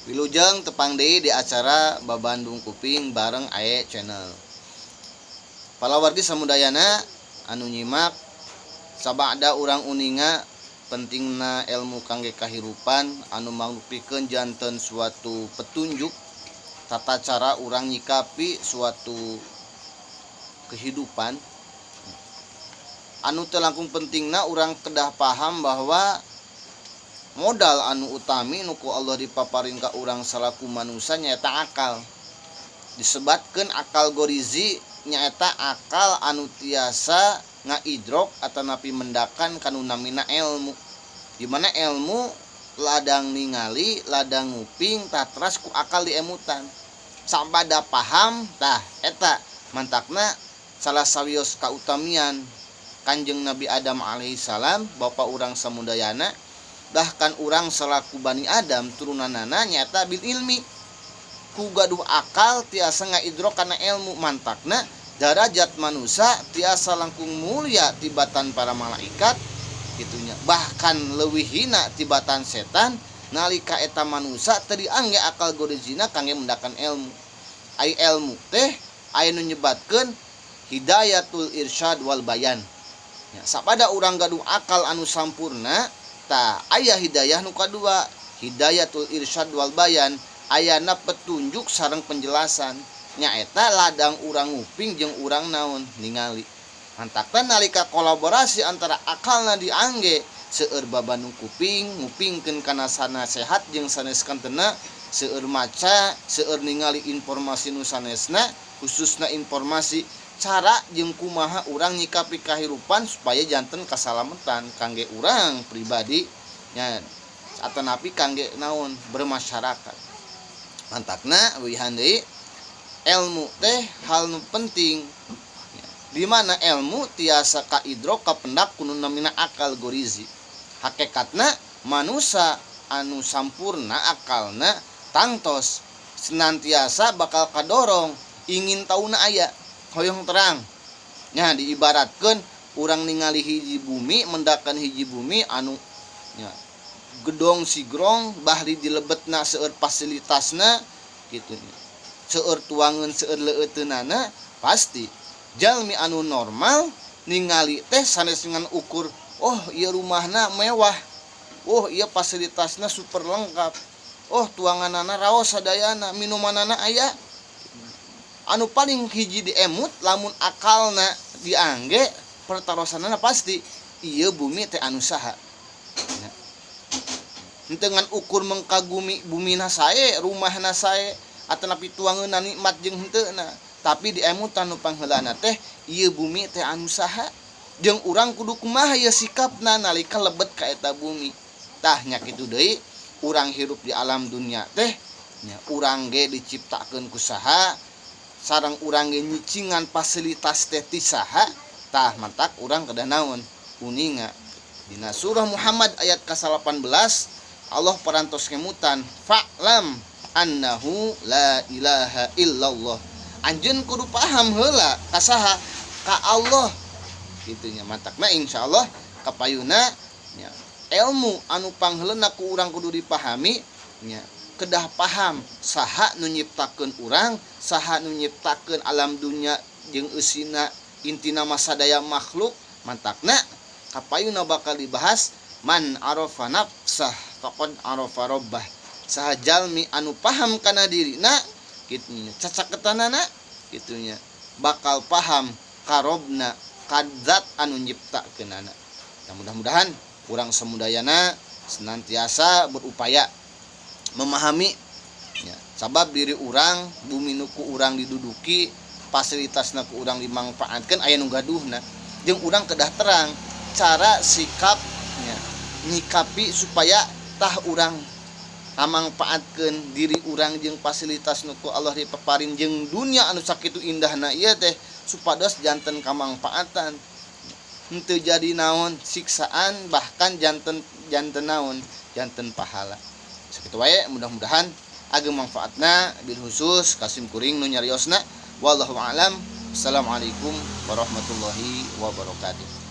Wilujeng tepang deui di acara Babandung Kuping bareng AE Channel. Palawargi samudayana anu nyimak sabada urang uninga pentingna ilmu kangge kahirupan anu mangrupikeun janten suatu petunjuk tata cara urang nyikapi suatu kehidupan anu teu langkung pentingna urang kedah paham bahwa modal anu utami nuku Allah dipaparin ka urang salaku manusia nyaeta akal. Disebatkeun akal gorizi nyaeta akal anu tiasa ngaidrok atanapi mendakan kanu namina ilmu. Di mana ilmu ladang ningali, ladang nguping, tatras ku akal diemutan. Sabada paham, tah eta mantakna salah sawios kautamian Kanjeng Nabi Adam alaihissalam, bapa urang samudayana, bahkan urang selaku Bani Adam turunanana nyata bil ilmi ku gaduh akal tiasa ngaidrok kana ilmu mantakna darajat manusia tiasa langkung mulia tibatan para malaikat gitunya bahkan leuwih hina tibatan setan nalika eta manusia teu diangge akal gorizina kangge mendakan ilmu ai ilmu teh aya nu nyebatkeun hidayatul irsyad wal bayan ya, sapada urang gaduh akal anu sampurna aya hidayah nu kadua hidayatul irsyad wal bayan ayana petunjuk sareng penjelasan nyaeta ladang urang nguping jeung urang naon ningali mantakna nalika kolaborasi antara akalna diangge seueur babanu kuping ngupingkeun kana sanasehat jeung sanes kantena seueur maca seueur ningali informasi nu sanesna khususna informasi cara jeung kumaha urang nyikapi kahirupan supaya janten kasalamatan kangge urang pribadi nya atanapi kangge naon bermasyarakat. Mantakna wihan deui ilmu teh hal nu penting. Di mana ilmu tiasa kaidrok kapendak kudu namina akal gorizi. Hakikatna manusia anu sampurna akalna tangtos senantiasa bakal kadorong ingin tauna aya hoyong terang nya diibaratkeun urang ningali hiji bumi mendakan hiji bumi anu nya gedong sigrong bahri dilebetna seueur fasilitasna kitu nya seueur tuangeun seueur leueuteunana pasti jalmi anu normal ningali teh sanes dengan ukur oh ieu rumahna mewah oh ieu fasilitasna super lengkap oh tuanganana raos sadayana minumanana aya anu paling hiji diemut lamun akalna diangge pertarosanana pasti ieu bumi teh anu saha dengan ukur mengkagumi bumina sae rumahna sae atanapi tuangeunna nikmat jeung henteuna tapi diemutan nu pangheulana teh ieu bumi teh anu saha jeung urang kudu kumaha ieu sikapna nalika lebet ka eta bumi tah nya kitu deui urang hirup di alam dunia teh nya urang ge diciptakeun ku saha sareng urang ge nyicingan fasilitas teh ti saha tah mantak urang kedah naon kuninga dina surah Muhammad ayat ke-18 Allah parantos kemutan fa'lam annahu la ilaha illallah anjeun kudu paham heula ka saha ka Allah kitunya mantakna insyaallah kapayuna nya ilmu anu pangheulna ku urang kudu dipahami nya kedah paham saha nu nyiptakeun urang saha nu nyiptakeun alam dunia jeung eusina intina masadaya makhluk mantakna kapayuna bakal dibahas man arafa nafsah faqad arafa rabbah saha jalmi anu paham kana dirina kitu nya cacaketanana kitu nya bakal paham karobna kadzat anu nyiptakeunana. Mudah-mudahan urang samudayana senantiasa berupaya memahami ya, sabab diri urang bumi nu ku urang diduduki fasilitasna ku urang dimanfaatkeun aya nu gaduhna jeung urang kedah terang cara sikapnya nyikapi supaya tah urang kamangpaatkeun diri urang jeung fasilitas nu ku Allah dipaparin jeung dunia anu sakitu indahna ieu teh supados janten kamangpaatan henteu jadi naon siksaan bahkan janten naon janten pahala. Sakitu wae mudah-mudahan agem manfaatna bil khusus kasim kuring nu nyariosna wallahu alam. Assalamualaikum warahmatullahi wabarakatuh.